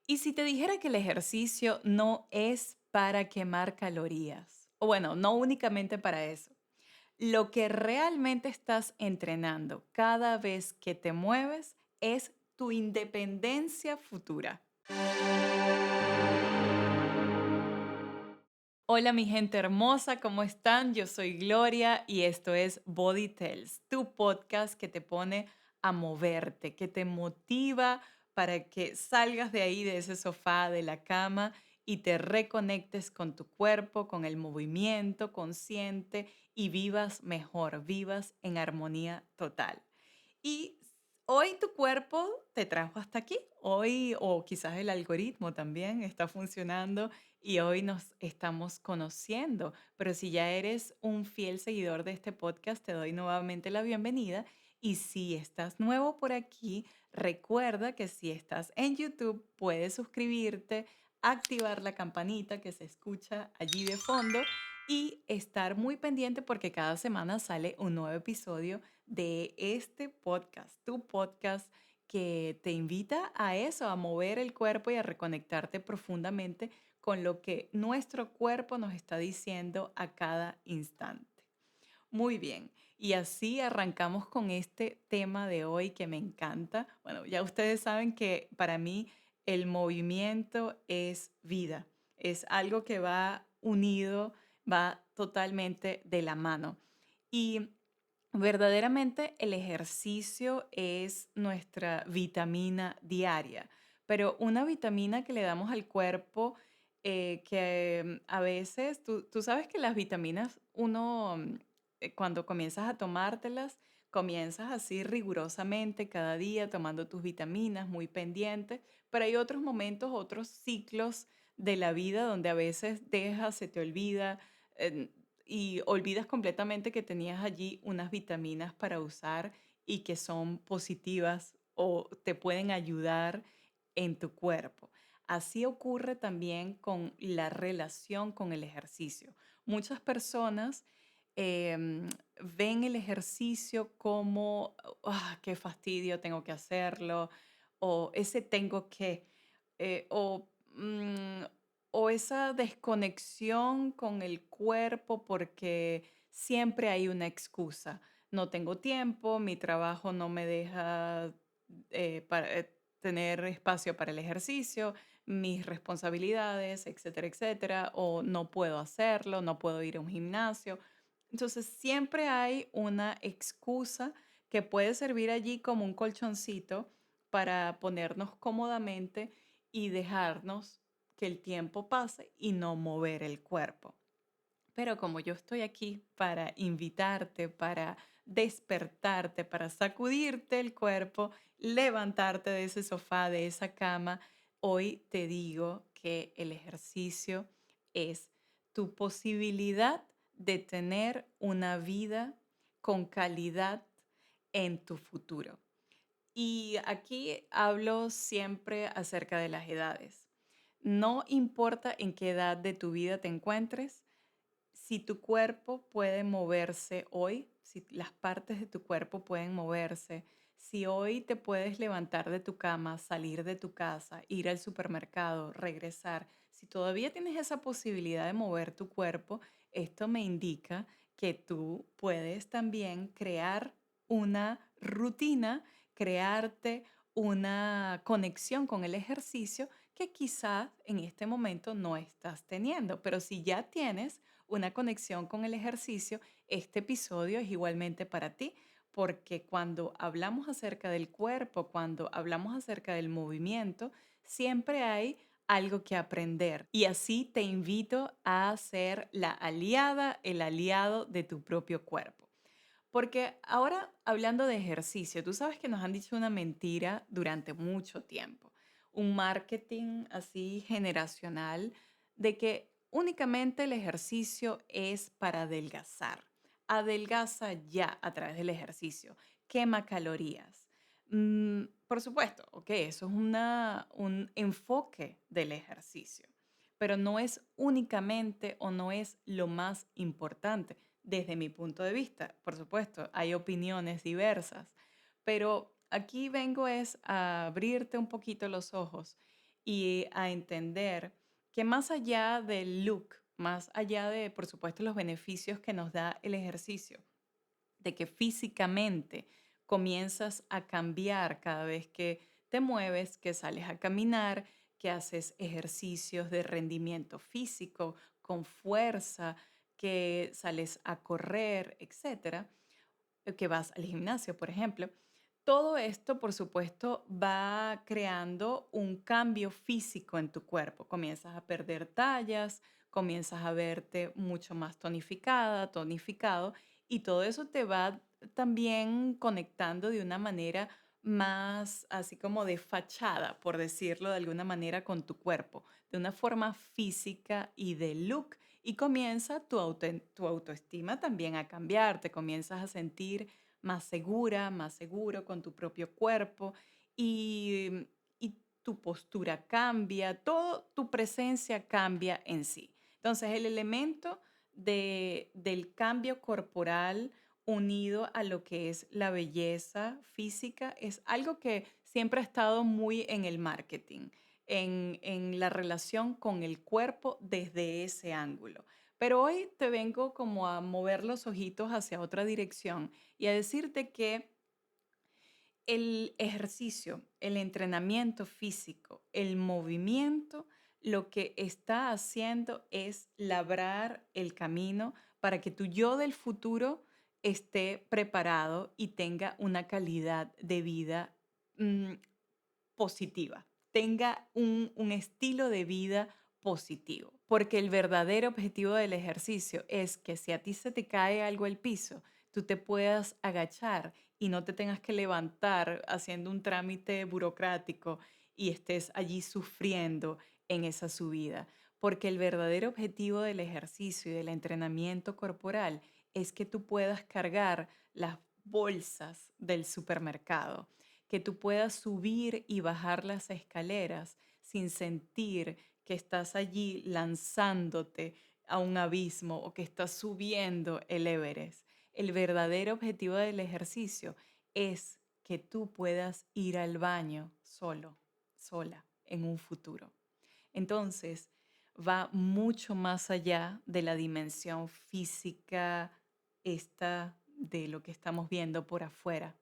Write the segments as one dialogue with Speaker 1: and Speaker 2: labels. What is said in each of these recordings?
Speaker 1: ¿Y si te dijera que el ejercicio no es para quemar calorías? O bueno, no únicamente para eso. Lo que realmente estás entrenando cada vez que te mueves es tu independencia futura. Hola mi gente hermosa, ¿cómo están? Yo soy Gloria y esto es Body Tells, tu podcast que te pone a moverte, que te motiva para que salgas de ahí, de ese sofá, de la cama y te reconectes con tu cuerpo, con el movimiento consciente y vivas mejor, vivas en armonía total. Y hoy tu cuerpo te trajo hasta aquí. Hoy, o quizás el algoritmo también está funcionando y hoy nos estamos conociendo. Pero si ya eres un fiel seguidor de este podcast, te doy nuevamente la bienvenida. Y si estás nuevo por aquí, recuerda que si estás en YouTube, puedes suscribirte, activar la campanita que se escucha allí de fondo y estar muy pendiente porque cada semana sale un nuevo episodio de este podcast, tu podcast que te invita a eso, a mover el cuerpo y a reconectarte profundamente con lo que nuestro cuerpo nos está diciendo a cada instante. Muy bien, y así arrancamos con este tema de hoy que me encanta. Bueno, ya ustedes saben que para mí el movimiento es vida, es algo que va unido, va totalmente de la mano. Y verdaderamente el ejercicio es nuestra vitamina diaria, pero una vitamina que le damos al cuerpo que a veces, tú sabes que las vitaminas uno cuando comienzas a tomártelas, comienzas así rigurosamente cada día tomando tus vitaminas, muy pendiente, pero hay otros momentos, otros ciclos de la vida donde a veces dejas, se te olvida. eh, y olvidas completamente que tenías allí unas vitaminas para usar y que son positivas o te pueden ayudar en tu cuerpo. Así ocurre también con la relación con el ejercicio. Muchas personas ven el ejercicio como, qué fastidio, tengo que hacerlo, o ese tengo que, eh, o, mm, o esa desconexión con el cuerpo porque siempre hay una excusa. No tengo tiempo, mi trabajo no me deja tener espacio para el ejercicio, mis responsabilidades, etcétera, etcétera, o no puedo hacerlo, no puedo ir a un gimnasio. Entonces, siempre hay una excusa que puede servir allí como un colchoncito para ponernos cómodamente y dejarnos que el tiempo pase y no mover el cuerpo. Pero como yo estoy aquí para invitarte, para despertarte, para sacudirte el cuerpo, levantarte de ese sofá, de esa cama, hoy te digo que el ejercicio es tu posibilidad de tener una vida con calidad en tu futuro. Y aquí hablo siempre acerca de las edades. No importa en qué edad de tu vida te encuentres, si tu cuerpo puede moverse hoy, si las partes de tu cuerpo pueden moverse, si hoy te puedes levantar de tu cama, salir de tu casa, ir al supermercado, regresar, si todavía tienes esa posibilidad de mover tu cuerpo, esto me indica que tú puedes también crear una rutina, crearte una conexión con el ejercicio que quizás en este momento no estás teniendo, pero si ya tienes una conexión con el ejercicio, este episodio es igualmente para ti, porque cuando hablamos acerca del cuerpo, cuando hablamos acerca del movimiento, siempre hay algo que aprender. Y así te invito a ser la aliada, el aliado de tu propio cuerpo. Porque ahora hablando de ejercicio, tú sabes que nos han dicho una mentira durante mucho tiempo, un marketing así generacional de que únicamente el ejercicio es para adelgazar. Adelgaza ya a través del ejercicio, quema calorías. Por supuesto, ok, eso es un enfoque del ejercicio, pero no es únicamente o no es lo más importante desde mi punto de vista. Por supuesto, hay opiniones diversas, pero aquí vengo es a abrirte un poquito los ojos y a entender que más allá del look, más allá de, por supuesto, los beneficios que nos da el ejercicio, de que físicamente comienzas a cambiar cada vez que te mueves, que sales a caminar, que haces ejercicios de rendimiento físico con fuerza, que sales a correr, etcétera, que vas al gimnasio, por ejemplo. Todo esto, por supuesto, va creando un cambio físico en tu cuerpo. Comienzas a perder tallas, comienzas a verte mucho más tonificada, tonificado, y todo eso te va también conectando de una manera más así como de fachada, por decirlo de alguna manera, con tu cuerpo, de una forma física y de look. Y comienza tu autoestima también a cambiar, te comienzas a sentir más segura, más seguro con tu propio cuerpo y tu postura cambia, todo tu presencia cambia en sí. Entonces, el elemento del cambio corporal unido a lo que es la belleza física es algo que siempre ha estado muy en el marketing, en la relación con el cuerpo desde ese ángulo. Pero hoy te vengo como a mover los ojitos hacia otra dirección y a decirte que el ejercicio, el entrenamiento físico, el movimiento, lo que está haciendo es labrar el camino para que tu yo del futuro esté preparado y tenga una calidad de vida mm, positiva, tenga un estilo de vida positivo. Porque el verdadero objetivo del ejercicio es que si a ti se te cae algo al piso, tú te puedas agachar y no te tengas que levantar haciendo un trámite burocrático y estés allí sufriendo en esa subida. Porque el verdadero objetivo del ejercicio y del entrenamiento corporal es que tú puedas cargar las bolsas del supermercado, que tú puedas subir y bajar las escaleras sin sentir que estás allí lanzándote a un abismo o que estás subiendo el Everest. El verdadero objetivo del ejercicio es que tú puedas ir al baño solo, sola, en un futuro. Entonces, va mucho más allá de la dimensión física esta de lo que estamos viendo por afuera,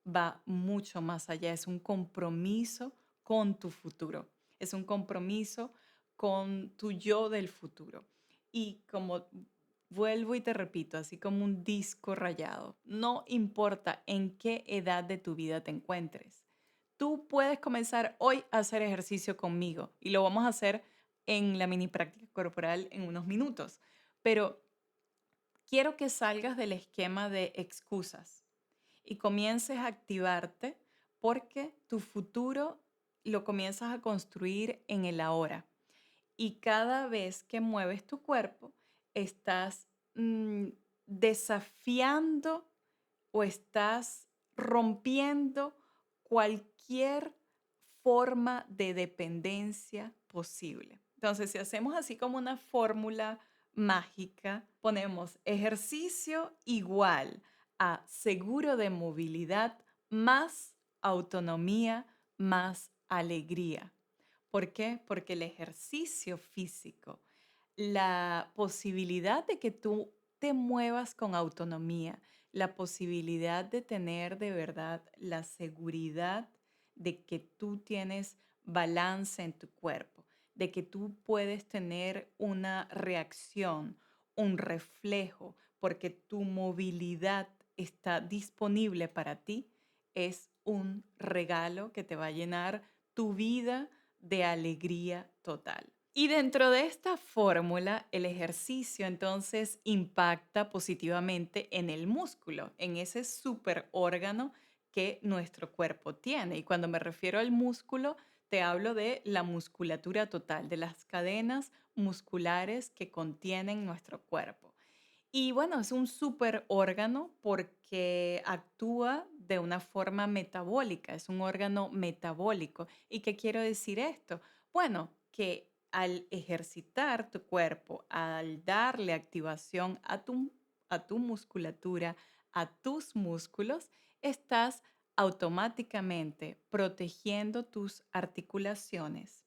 Speaker 1: va mucho más allá, es un compromiso con tu futuro, es un compromiso con tu yo del futuro. Y como vuelvo y te repito, así como un disco rayado, no importa en qué edad de tu vida te encuentres, tú puedes comenzar hoy a hacer ejercicio conmigo y lo vamos a hacer en la mini práctica corporal en unos minutos, pero quiero que salgas del esquema de excusas y comiences a activarte porque tu futuro lo comienzas a construir en el ahora. Y cada vez que mueves tu cuerpo, estás desafiando o estás rompiendo cualquier forma de dependencia posible. Entonces, si hacemos así como una fórmula mágica, ponemos ejercicio igual a seguro de movilidad más autonomía más alegría. ¿Por qué? Porque el ejercicio físico, la posibilidad de que tú te muevas con autonomía, la posibilidad de tener de verdad la seguridad de que tú tienes balance en tu cuerpo, de que tú puedes tener una reacción, un reflejo, porque tu movilidad está disponible para ti, es un regalo que te va a llenar tu vida de alegría total. Y dentro de esta fórmula, el ejercicio entonces impacta positivamente en el músculo, en ese superórgano que nuestro cuerpo tiene. Y cuando me refiero al músculo, te hablo de la musculatura total, de las cadenas musculares que contienen nuestro cuerpo. Y bueno, es un superórgano porque actúa de una forma metabólica, es un órgano metabólico. ¿Y qué quiero decir esto? Bueno, que al ejercitar tu cuerpo, al darle activación a tu musculatura, a tus músculos, estás automáticamente protegiendo tus articulaciones,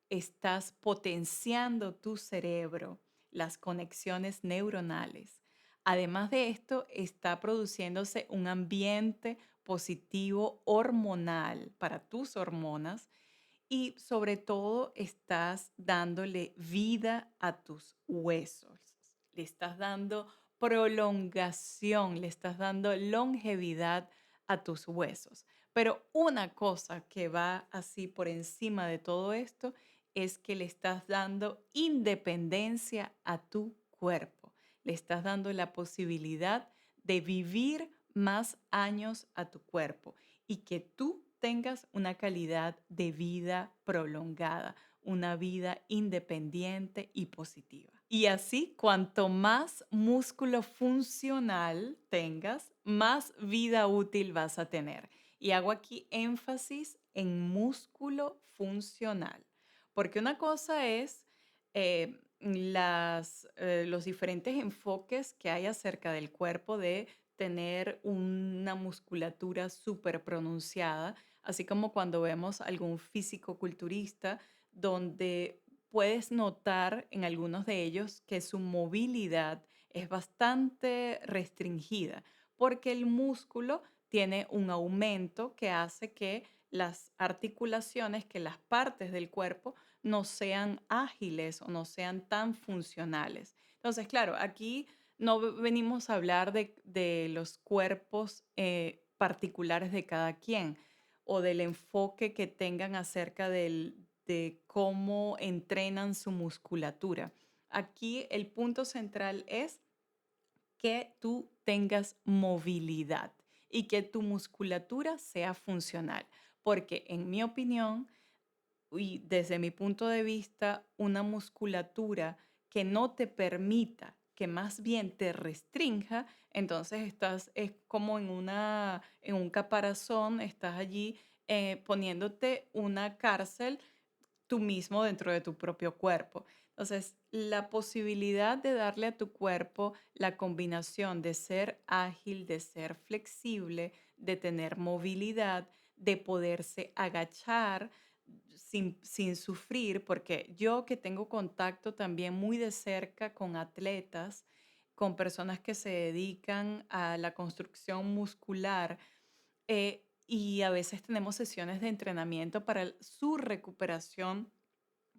Speaker 1: estás potenciando tu cerebro, las conexiones neuronales. Además de esto, está produciéndose un ambiente positivo hormonal para tus hormonas y sobre todo estás dándole vida a tus huesos. Le estás dando prolongación, le estás dando longevidad a tus huesos. Pero una cosa que va así por encima de todo esto es que le estás dando independencia a tu cuerpo. Le estás dando la posibilidad de vivir más años a tu cuerpo y que tú tengas una calidad de vida prolongada, una vida independiente y positiva. Y así, cuanto más músculo funcional tengas, más vida útil vas a tener. Y hago aquí énfasis en músculo funcional, porque una cosa es los diferentes enfoques que hay acerca del cuerpo de tener una musculatura súper pronunciada, así como cuando vemos algún físico-culturista donde puedes notar en algunos de ellos que su movilidad es bastante restringida, porque el músculo tiene un aumento que hace que las articulaciones, que las partes del cuerpo no sean ágiles o no sean tan funcionales. Entonces, claro, aquí no venimos a hablar de los cuerpos particulares de cada quien o del enfoque que tengan acerca de cómo entrenan su musculatura. Aquí el punto central es que tú tengas movilidad y que tu musculatura sea funcional, porque en mi opinión, y desde mi punto de vista, una musculatura que no te permita, que más bien te restrinja, entonces estás, es como en un caparazón, estás allí poniéndote una cárcel tú mismo dentro de tu propio cuerpo. Entonces, la posibilidad de darle a tu cuerpo la combinación de ser ágil, de ser flexible, de tener movilidad, de poderse agachar sin sufrir, porque yo que tengo contacto también muy de cerca con atletas, con personas que se dedican a la construcción muscular, y a veces tenemos sesiones de entrenamiento para su recuperación,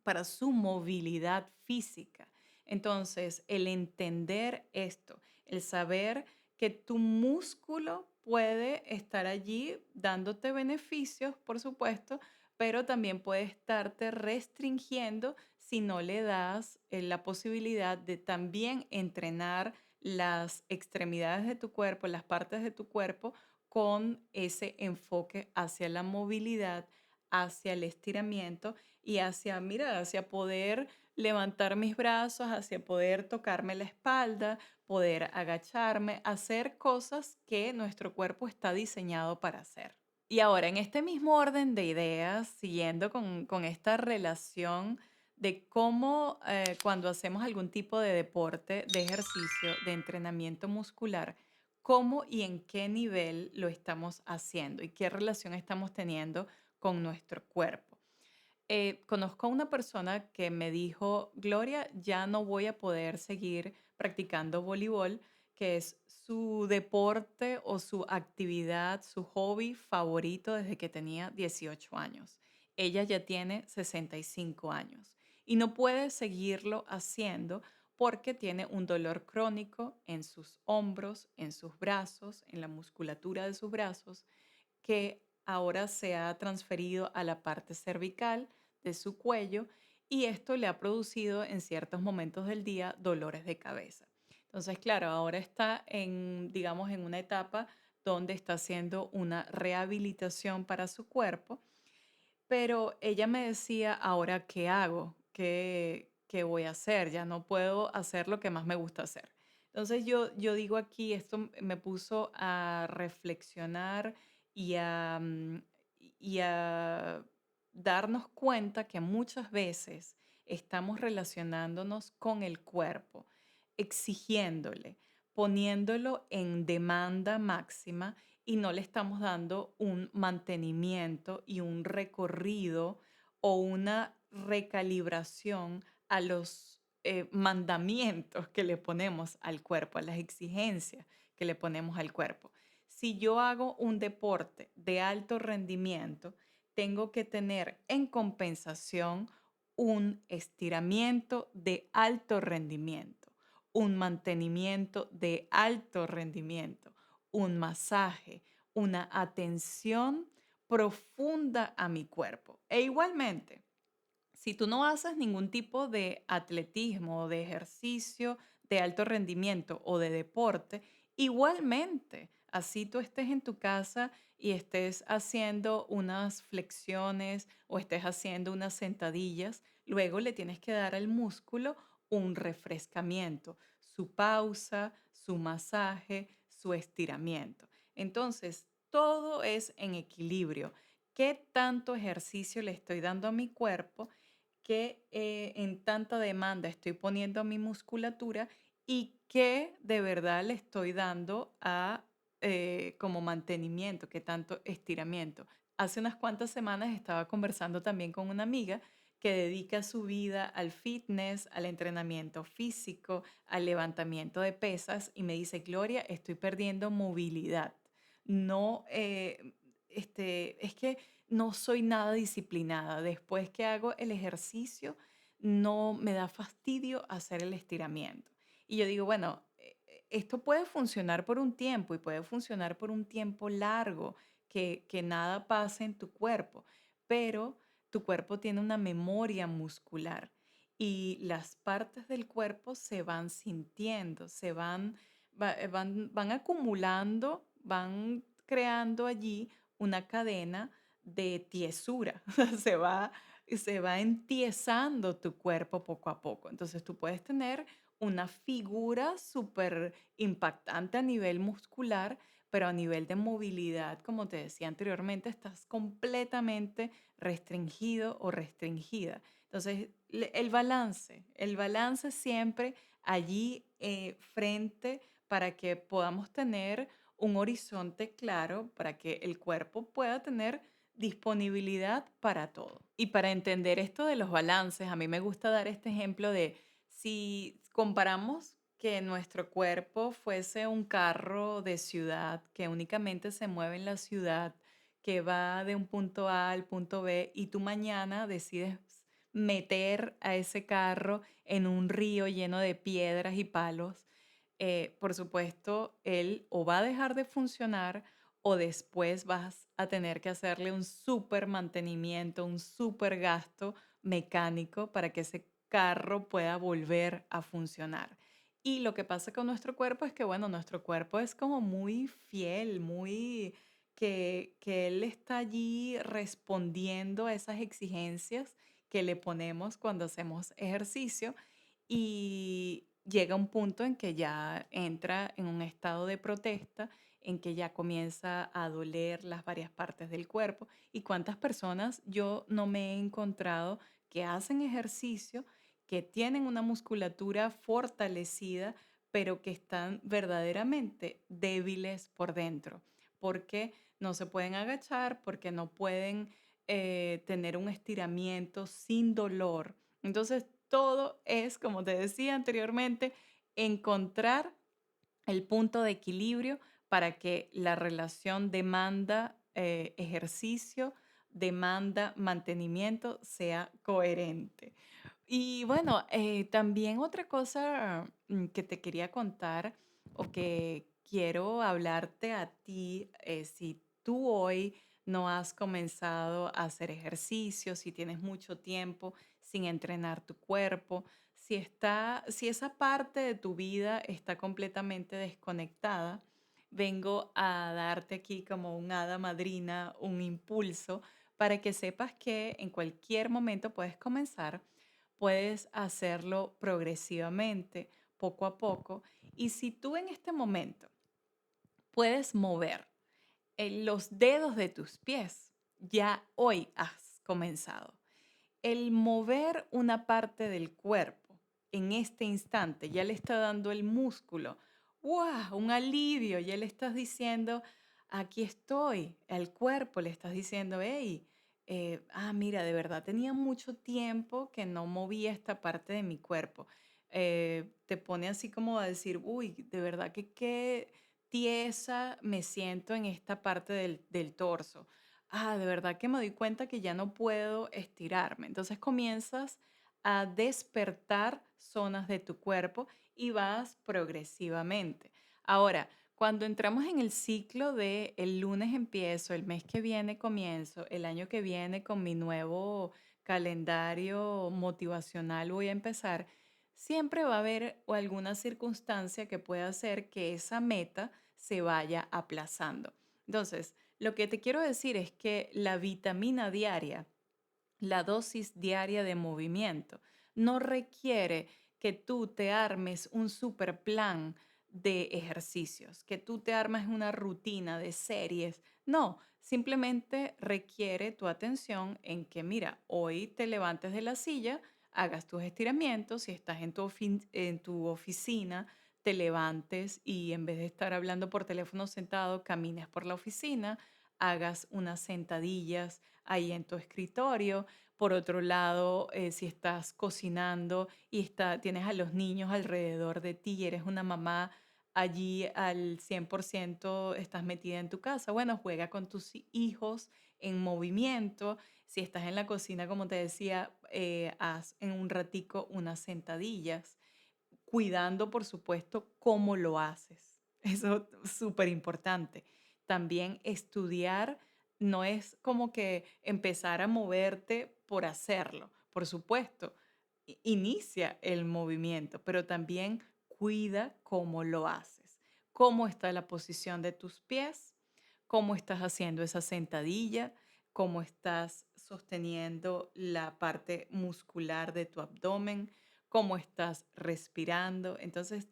Speaker 1: para su movilidad física. Entonces, el entender esto, el saber que tu músculo puede estar allí dándote beneficios, por supuesto, pero también puede estarte restringiendo si no le das la posibilidad de también entrenar las extremidades de tu cuerpo, las partes de tu cuerpo, con ese enfoque hacia la movilidad, hacia el estiramiento y hacia, mira, hacia poder levantar mis brazos, hacia poder tocarme la espalda, poder agacharme, hacer cosas que nuestro cuerpo está diseñado para hacer. Y ahora, en este mismo orden de ideas, siguiendo con esta relación de cómo cuando hacemos algún tipo de deporte, de ejercicio, de entrenamiento muscular, cómo y en qué nivel lo estamos haciendo y qué relación estamos teniendo con nuestro cuerpo. Conozco a una persona que me dijo, Gloria, ya no voy a poder seguir practicando voleibol, que es su deporte o su actividad, su hobby favorito desde que tenía 18 años. Ella ya tiene 65 años y no puede seguirlo haciendo porque tiene un dolor crónico en sus hombros, en sus brazos, en la musculatura de sus brazos, que ahora se ha transferido a la parte cervical de su cuello y esto le ha producido en ciertos momentos del día dolores de cabeza. Entonces, claro, ahora está en, digamos, en una etapa donde está haciendo una rehabilitación para su cuerpo, pero ella me decía, ahora, ¿qué hago? ¿Qué voy a hacer? Ya no puedo hacer lo que más me gusta hacer. Entonces yo digo aquí, esto me puso a reflexionar y y a darnos cuenta que muchas veces estamos relacionándonos con el cuerpo, exigiéndole, poniéndolo en demanda máxima y no le estamos dando un mantenimiento y un recorrido o una recalibración a los mandamientos que le ponemos al cuerpo, a las exigencias que le ponemos al cuerpo. Si yo hago un deporte de alto rendimiento, tengo que tener en compensación un estiramiento de alto rendimiento, un mantenimiento de alto rendimiento, un masaje, una atención profunda a mi cuerpo. E igualmente, si tú no haces ningún tipo de atletismo o de ejercicio de alto rendimiento o de deporte, igualmente, así tú estés en tu casa y estés haciendo unas flexiones o estés haciendo unas sentadillas, luego le tienes que dar al músculo un refrescamiento, su pausa, su masaje, su estiramiento. Entonces, todo es en equilibrio. ¿Qué tanto ejercicio le estoy dando a mi cuerpo? ¿Qué en tanta demanda estoy poniendo a mi musculatura y qué de verdad le estoy dando a como mantenimiento, qué tanto estiramiento? Hace unas cuantas semanas estaba conversando también con una amiga que dedica su vida al fitness, al entrenamiento físico, al levantamiento de pesas y me dice, Gloria, estoy perdiendo movilidad. No, es que no soy nada disciplinada. Después que hago el ejercicio, no me da fastidio hacer el estiramiento. Y yo digo, bueno, esto puede funcionar por un tiempo y puede funcionar por un tiempo largo, que nada pase en tu cuerpo, pero tu cuerpo tiene una memoria muscular y las partes del cuerpo se van sintiendo, van acumulando, van creando allí una cadena de tiesura. Se va entiesando tu cuerpo poco a poco. Entonces tú puedes tener una figura súper impactante a nivel muscular, pero a nivel de movilidad, como te decía anteriormente, estás completamente restringido o restringida. Entonces, el balance siempre allí frente para que podamos tener un horizonte claro, para que el cuerpo pueda tener disponibilidad para todo. Y para entender esto de los balances, a mí me gusta dar este ejemplo de si comparamos que nuestro cuerpo fuese un carro de ciudad que únicamente se mueve en la ciudad, que va de un punto A al punto B y tú mañana decides meter a ese carro en un río lleno de piedras y palos, por supuesto, él o va a dejar de funcionar o después vas a tener que hacerle un súper mantenimiento, un súper gasto mecánico para que ese carro pueda volver a funcionar. Y lo que pasa con nuestro cuerpo es que, bueno, nuestro cuerpo es como muy fiel, muy que él está allí respondiendo a esas exigencias que le ponemos cuando hacemos ejercicio y llega un punto en que ya entra en un estado de protesta, en que ya comienza a doler las varias partes del cuerpo. ¿Y cuántas personas yo no me he encontrado que hacen ejercicio, que tienen una musculatura fortalecida, pero que están verdaderamente débiles por dentro? Porque no se pueden agachar, porque no pueden tener un estiramiento sin dolor. Entonces, todo es, como te decía anteriormente, encontrar el punto de equilibrio para que la relación demanda-ejercicio, demanda-mantenimiento sea coherente. Y bueno, también otra cosa que te quería contar o que quiero hablarte a ti, si tú hoy no has comenzado a hacer ejercicio, si tienes mucho tiempo sin entrenar tu cuerpo, si esa parte de tu vida está completamente desconectada, vengo a darte aquí como un hada madrina, un impulso para que sepas que en cualquier momento puedes comenzar, puedes hacerlo progresivamente, poco a poco. Y si tú en este momento puedes mover los dedos de tus pies, ya hoy has comenzado. El mover una parte del cuerpo en este instante ya le está dando el músculo, ¡wow! Un alivio, ya le estás diciendo, aquí estoy, al cuerpo le estás diciendo, hey, mira, de verdad tenía mucho tiempo que no movía esta parte de mi cuerpo. Te pone así como a decir, uy, de verdad que qué tiesa me siento en esta parte del torso. De verdad que me doy cuenta que ya no puedo estirarme. Entonces comienzas a despertar zonas de tu cuerpo y vas progresivamente. Ahora, cuando entramos en el ciclo de el lunes empiezo, el mes que viene comienzo, el año que viene con mi nuevo calendario motivacional voy a empezar, siempre va a haber alguna circunstancia que pueda hacer que esa meta se vaya aplazando. Entonces, lo que te quiero decir es que la vitamina diaria, la dosis diaria de movimiento, no requiere que tú te armes un super plan de ejercicios, que tú te armes una rutina de series. No, simplemente requiere tu atención en que, mira, hoy te levantes de la silla, hagas tus estiramientos, si estás en tu oficina, te levantes y en vez de estar hablando por teléfono sentado, camines por la oficina, hagas unas sentadillas ahí en tu escritorio. Por otro lado, si estás cocinando y tienes a los niños alrededor de ti y eres una mamá allí al 100% estás metida en tu casa, bueno, juega con tus hijos en movimiento. Si estás en la cocina, como te decía, haz en un ratico unas sentadillas, cuidando, por supuesto, cómo lo haces. Eso es súper importante. También estudiar no es como que empezar a moverte por hacerlo. Por supuesto, inicia el movimiento, pero también cuida cómo lo haces. Cómo está la posición de tus pies, cómo estás haciendo esa sentadilla, cómo estás sosteniendo la parte muscular de tu abdomen, cómo estás respirando. Entonces,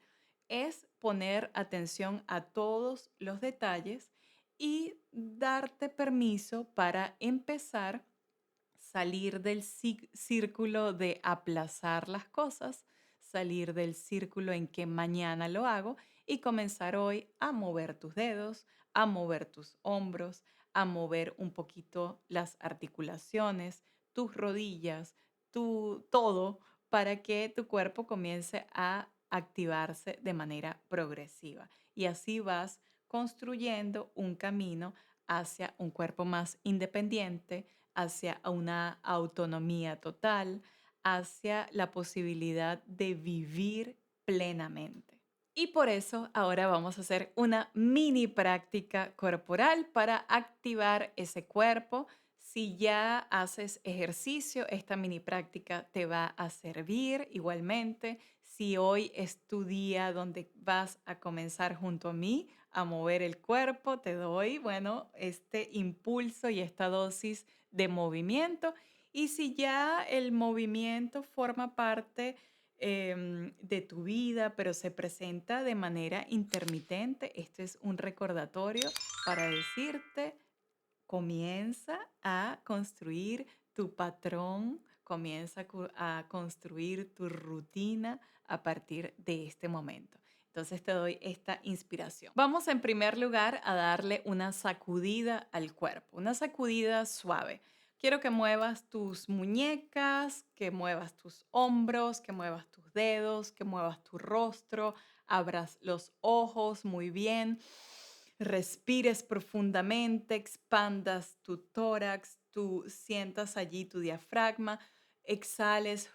Speaker 1: es poner atención a todos los detalles y darte permiso para empezar, salir del círculo de aplazar las cosas, salir del círculo en que mañana lo hago y comenzar hoy a mover tus dedos, a mover tus hombros, a mover un poquito las articulaciones, tus rodillas, todo para que tu cuerpo comience a activarse de manera progresiva. Y así vas construyendo un camino hacia un cuerpo más independiente, hacia una autonomía total, hacia la posibilidad de vivir plenamente. Y por eso ahora vamos a hacer una mini práctica corporal para activar ese cuerpo. Si ya haces ejercicio, esta mini práctica te va a servir igualmente. Si hoy es tu día donde vas a comenzar junto a mí a mover el cuerpo, te doy, bueno, este impulso y esta dosis de movimiento. Y si ya el movimiento forma parte de tu vida, pero se presenta de manera intermitente, este es un recordatorio para decirte, comienza a construir tu patrón, comienza a construir tu rutina a partir de este momento. Entonces te doy esta inspiración. Vamos en primer lugar a darle una sacudida al cuerpo, una sacudida suave. Quiero que muevas tus muñecas, que muevas tus hombros, que muevas tus dedos, que muevas tu rostro, abras los ojos muy bien, respires profundamente, expandas tu tórax, tú sientas allí tu diafragma, exhales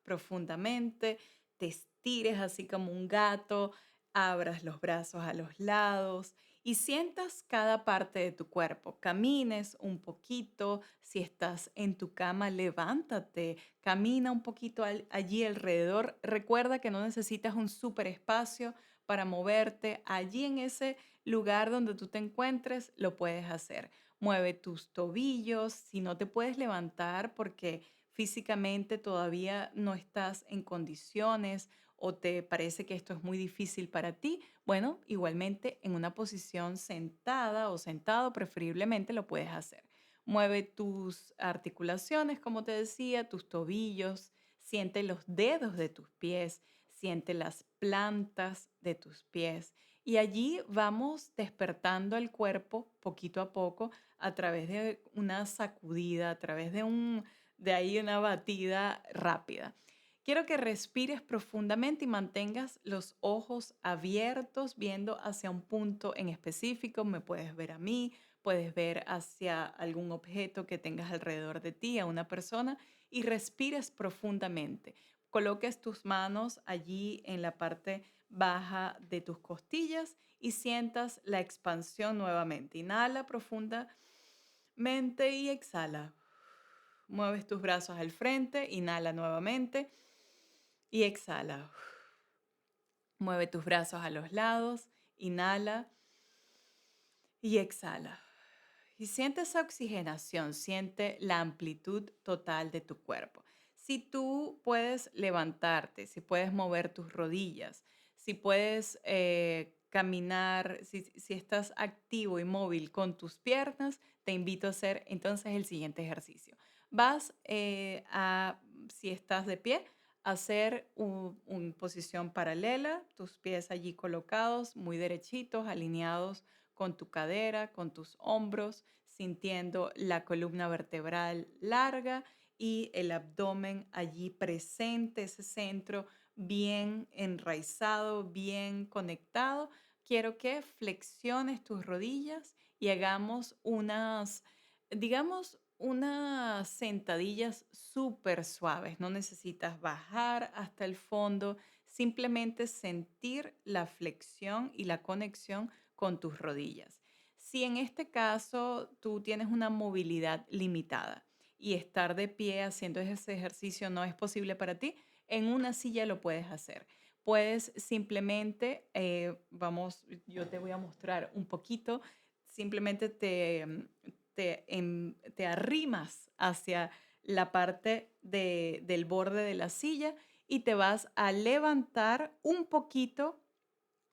Speaker 1: profundamente, te estires así como un gato, abras los brazos a los lados y sientas cada parte de tu cuerpo. Camines un poquito, si estás en tu cama, levántate, camina un poquito allí alrededor. Recuerda que no necesitas un super espacio para moverte. Allí en ese lugar donde tú te encuentres, lo puedes hacer. Mueve tus tobillos, si no te puedes levantar porque físicamente todavía no estás en condiciones o te parece que esto es muy difícil para ti, bueno, igualmente en una posición sentada o sentado preferiblemente lo puedes hacer. Mueve tus articulaciones, como te decía, tus tobillos, siente los dedos de tus pies, siente las plantas de tus pies Y allí vamos despertando el cuerpo poquito a poco a través de una sacudida, a través de ahí una batida rápida. Quiero que respires profundamente y mantengas los ojos abiertos, viendo hacia un punto en específico. Me puedes ver a mí, puedes ver hacia algún objeto que tengas alrededor de ti, a una persona, y respires profundamente. Coloques tus manos allí en la parte baja de tus costillas y sientas la expansión nuevamente. Inhala profundamente y exhala. Mueves tus brazos al frente, inhala nuevamente y exhala. Mueve tus brazos a los lados, inhala y exhala. Y siente esa oxigenación, siente la amplitud total de tu cuerpo. Si tú puedes levantarte, si puedes mover tus rodillas, si puedes caminar, si estás activo y móvil con tus piernas, te invito a hacer entonces el siguiente ejercicio. Vas si estás de pie, a hacer una posición paralela, tus pies allí colocados, muy derechitos, alineados con tu cadera, con tus hombros, sintiendo la columna vertebral larga y el abdomen allí presente, ese centro bien enraizado, bien conectado. Quiero que flexiones tus rodillas y hagamos digamos, unas sentadillas súper suaves. No necesitas bajar hasta el fondo, simplemente sentir la flexión y la conexión con tus rodillas. Si en este caso tú tienes una movilidad limitada y estar de pie haciendo ese ejercicio no es posible para ti, en una silla lo puedes hacer. Puedes simplemente, yo te voy a mostrar un poquito, simplemente te arrimas hacia la parte del borde de la silla y te vas a levantar un poquito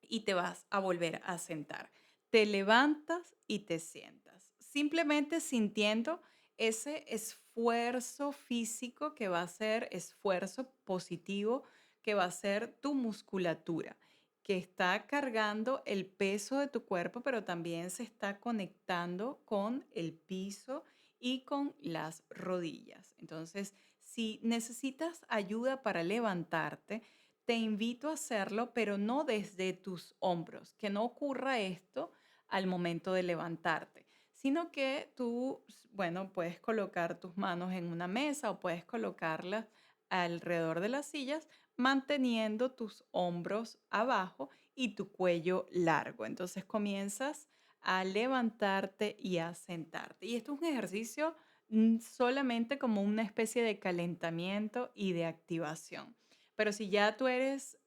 Speaker 1: y te vas a volver a sentar. Te levantas y te sientas, simplemente sintiendo ese esfuerzo físico que va a ser esfuerzo positivo, que va a ser tu musculatura, que está cargando el peso de tu cuerpo, pero también se está conectando con el piso y con las rodillas. Entonces, si necesitas ayuda para levantarte, te invito a hacerlo, pero no desde tus hombros, que no ocurra esto al momento de levantarte, sino que tú, bueno, puedes colocar tus manos en una mesa o puedes colocarlas alrededor de las sillas, manteniendo tus hombros abajo y tu cuello largo. Entonces comienzas a levantarte y a sentarte. Y esto es un ejercicio solamente como una especie de calentamiento y de activación. Pero si ya tú eres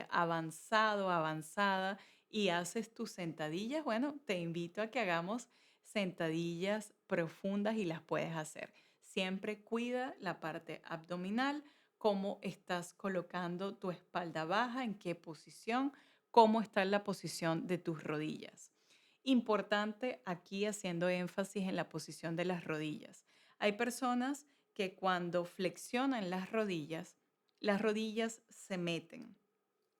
Speaker 1: avanzado, avanzada y haces tus sentadillas, bueno, te invito a que hagamos sentadillas profundas y las puedes hacer. Siempre cuida la parte abdominal, cómo estás colocando tu espalda baja, en qué posición, cómo está la posición de tus rodillas. Importante aquí haciendo énfasis en la posición de las rodillas. Hay personas que cuando flexionan las rodillas se meten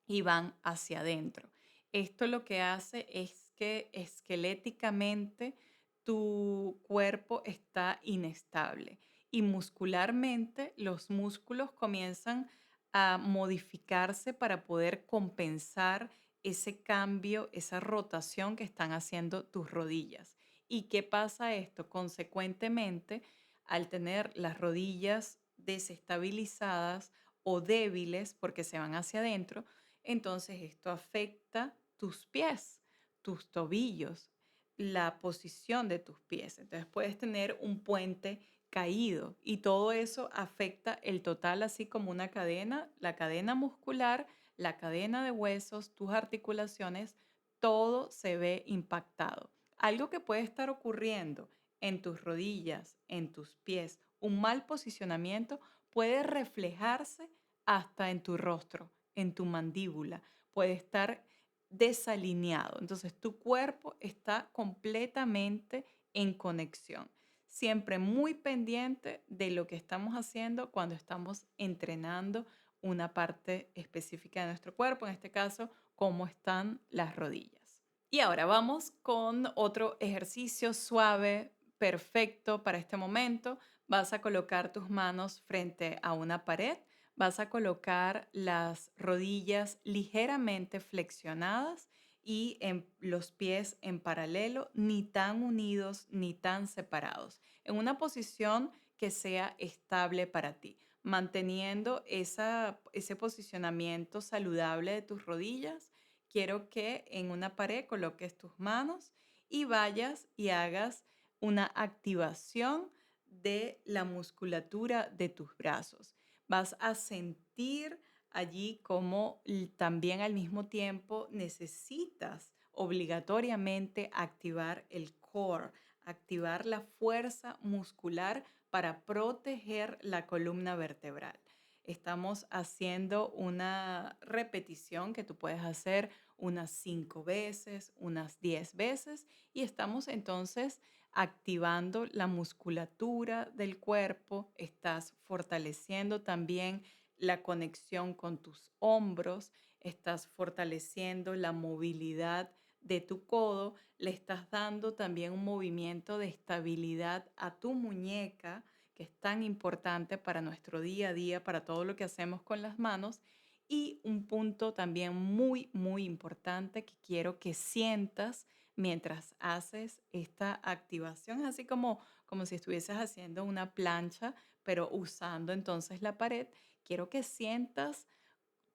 Speaker 1: y van hacia adentro. Esto lo que hace es que esqueléticamente tu cuerpo está inestable y muscularmente los músculos comienzan a modificarse para poder compensar ese cambio, esa rotación que están haciendo tus rodillas. ¿Y qué pasa esto? Consecuentemente, al tener las rodillas desestabilizadas o débiles porque se van hacia adentro, entonces esto afecta tus pies, tus tobillos, la posición de tus pies. Entonces puedes tener un puente caído y todo eso afecta el total, así como una cadena, la cadena muscular, la cadena de huesos, tus articulaciones, todo se ve impactado. Algo que puede estar ocurriendo en tus rodillas, en tus pies, un mal posicionamiento puede reflejarse hasta en tu rostro, en tu mandíbula, puede estar desalineado. Entonces tu cuerpo está completamente en conexión. Siempre muy pendiente de lo que estamos haciendo cuando estamos entrenando una parte específica de nuestro cuerpo, en este caso, cómo están las rodillas. Y ahora vamos con otro ejercicio suave, perfecto para este momento. Vas a colocar tus manos frente a una pared, vas a colocar las rodillas ligeramente flexionadas y en los pies en paralelo, ni tan unidos ni tan separados, en una posición que sea estable para ti, manteniendo ese posicionamiento saludable de tus rodillas. Quiero que en una pared coloques tus manos y vayas y hagas una activación de la musculatura de tus brazos. Vas a sentir allí como también al mismo tiempo necesitas obligatoriamente activar el core, activar la fuerza muscular para proteger la columna vertebral. Estamos haciendo una repetición que tú puedes hacer unas 5 veces, unas 10 veces y estamos entonces activando la musculatura del cuerpo, estás fortaleciendo también la conexión con tus hombros, estás fortaleciendo la movilidad de tu codo, le estás dando también un movimiento de estabilidad a tu muñeca, que es tan importante para nuestro día a día, para todo lo que hacemos con las manos. Y un punto también muy, muy importante que quiero que sientas mientras haces esta activación, así como si estuvieses haciendo una plancha, pero usando entonces la pared. Quiero que sientas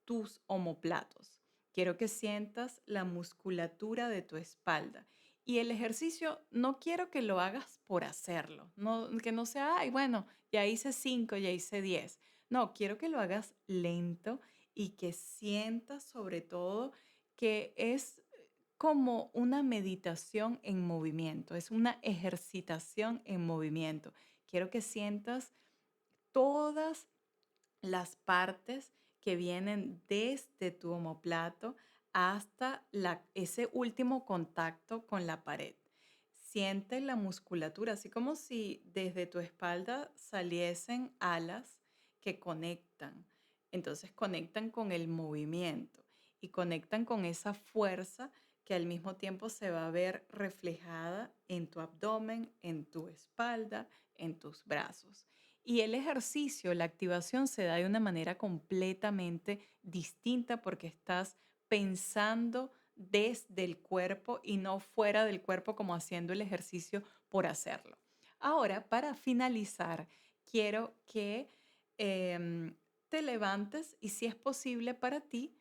Speaker 1: tus omóplatos. Quiero que sientas la musculatura de tu espalda. Y el ejercicio no quiero que lo hagas por hacerlo, no, que no sea, ay, bueno, ya hice 5, ya hice 10. No, quiero que lo hagas lento y que sientas sobre todo que es como una meditación en movimiento, es una ejercitación en movimiento. Quiero que sientas todas las partes que vienen desde tu omóplato hasta ese último contacto con la pared. Siente la musculatura, así como si desde tu espalda saliesen alas que conectan. Entonces conectan con el movimiento y conectan con esa fuerza que al mismo tiempo se va a ver reflejada en tu abdomen, en tu espalda, en tus brazos. Y el ejercicio, la activación se da de una manera completamente distinta porque estás pensando desde el cuerpo y no fuera del cuerpo como haciendo el ejercicio por hacerlo. Ahora, para finalizar, quiero que em, te levantes y si es posible para ti,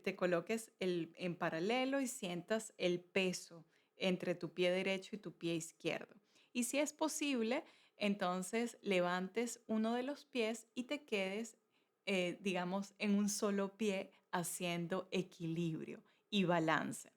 Speaker 1: te coloques en paralelo y sientas el peso entre tu pie derecho y tu pie izquierdo. Y si es posible, entonces levantes uno de los pies y te quedes, digamos, en un solo pie haciendo equilibrio y balance.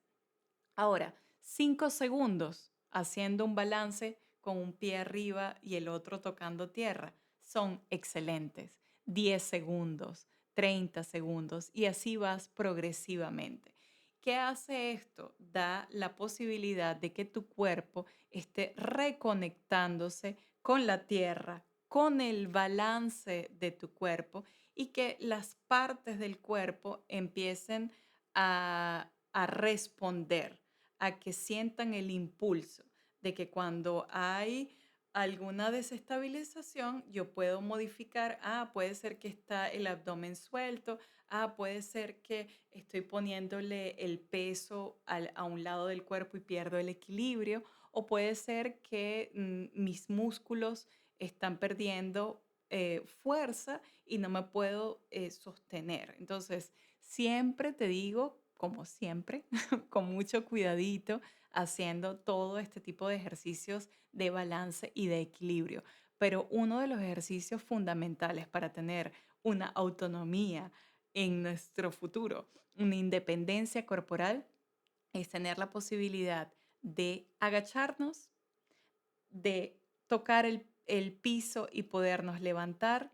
Speaker 1: Ahora, 5 segundos haciendo un balance con un pie arriba y el otro tocando tierra son excelentes. 10 segundos, 30 segundos y así vas progresivamente. ¿Qué hace esto? Da la posibilidad de que tu cuerpo esté reconectándose con la tierra, con el balance de tu cuerpo y que las partes del cuerpo empiecen a responder, a que sientan el impulso de que cuando hay alguna desestabilización, yo puedo modificar, puede ser que está el abdomen suelto, puede ser que estoy poniéndole el peso a un lado del cuerpo y pierdo el equilibrio, o puede ser que mis músculos están perdiendo fuerza y no me puedo sostener. Entonces, siempre te digo, como siempre, con mucho cuidadito, haciendo todo este tipo de ejercicios de balance y de equilibrio. Pero uno de los ejercicios fundamentales para tener una autonomía en nuestro futuro, una independencia corporal, es tener la posibilidad de agacharnos, de tocar el piso y podernos levantar,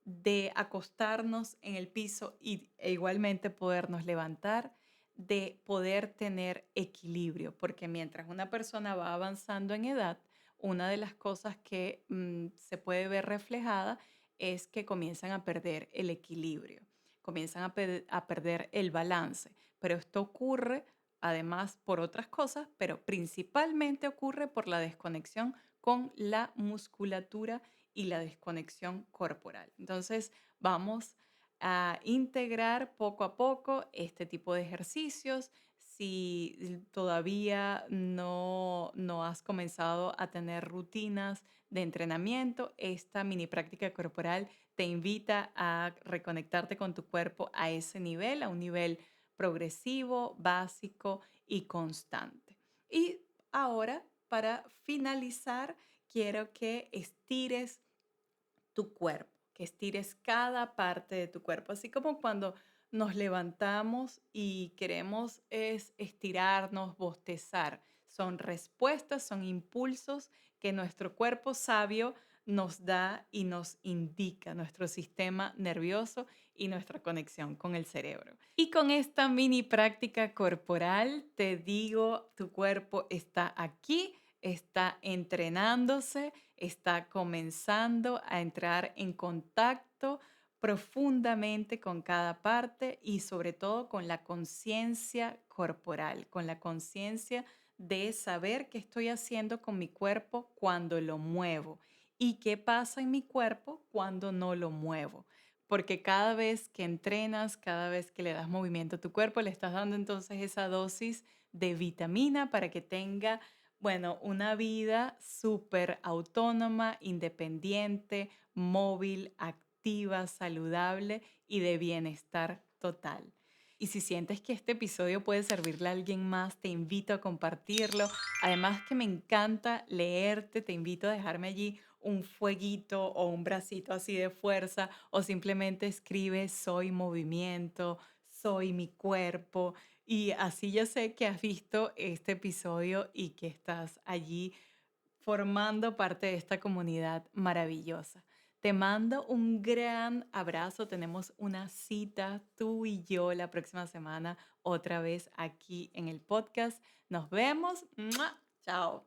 Speaker 1: de acostarnos en el piso e igualmente podernos levantar, de poder tener equilibrio, porque mientras una persona va avanzando en edad, una de las cosas que se puede ver reflejada es que comienzan a perder el equilibrio, comienzan a perder el balance. Pero esto ocurre además por otras cosas, pero principalmente ocurre por la desconexión con la musculatura y la desconexión corporal. Entonces, vamos a integrar poco a poco este tipo de ejercicios. Si todavía no has comenzado a tener rutinas de entrenamiento, esta mini práctica corporal te invita a reconectarte con tu cuerpo a ese nivel, a un nivel progresivo, básico y constante. Y ahora, para finalizar, quiero que estires tu cuerpo, que estires cada parte de tu cuerpo, así como cuando nos levantamos y queremos es estirarnos, bostezar. Son respuestas, son impulsos que nuestro cuerpo sabio nos da y nos indica, nuestro sistema nervioso y nuestra conexión con el cerebro. Y con esta mini práctica corporal, te digo, tu cuerpo está aquí, está entrenándose, está comenzando a entrar en contacto profundamente con cada parte y sobre todo con la conciencia corporal, con la conciencia de saber qué estoy haciendo con mi cuerpo cuando lo muevo y qué pasa en mi cuerpo cuando no lo muevo. Porque cada vez que entrenas, cada vez que le das movimiento a tu cuerpo, le estás dando entonces esa dosis de vitamina para que tenga, bueno, una vida súper autónoma, independiente, móvil, activa, saludable y de bienestar total. Y si sientes que este episodio puede servirle a alguien más, te invito a compartirlo. Además que me encanta leerte, te invito a dejarme allí un fueguito o un bracito así de fuerza o simplemente escribe soy movimiento, soy mi cuerpo y así yo sé que has visto este episodio y que estás allí formando parte de esta comunidad maravillosa. Te mando un gran abrazo. Tenemos una cita, tú y yo, la próxima semana, otra vez aquí en el podcast. Nos vemos. ¡Mua! Chao.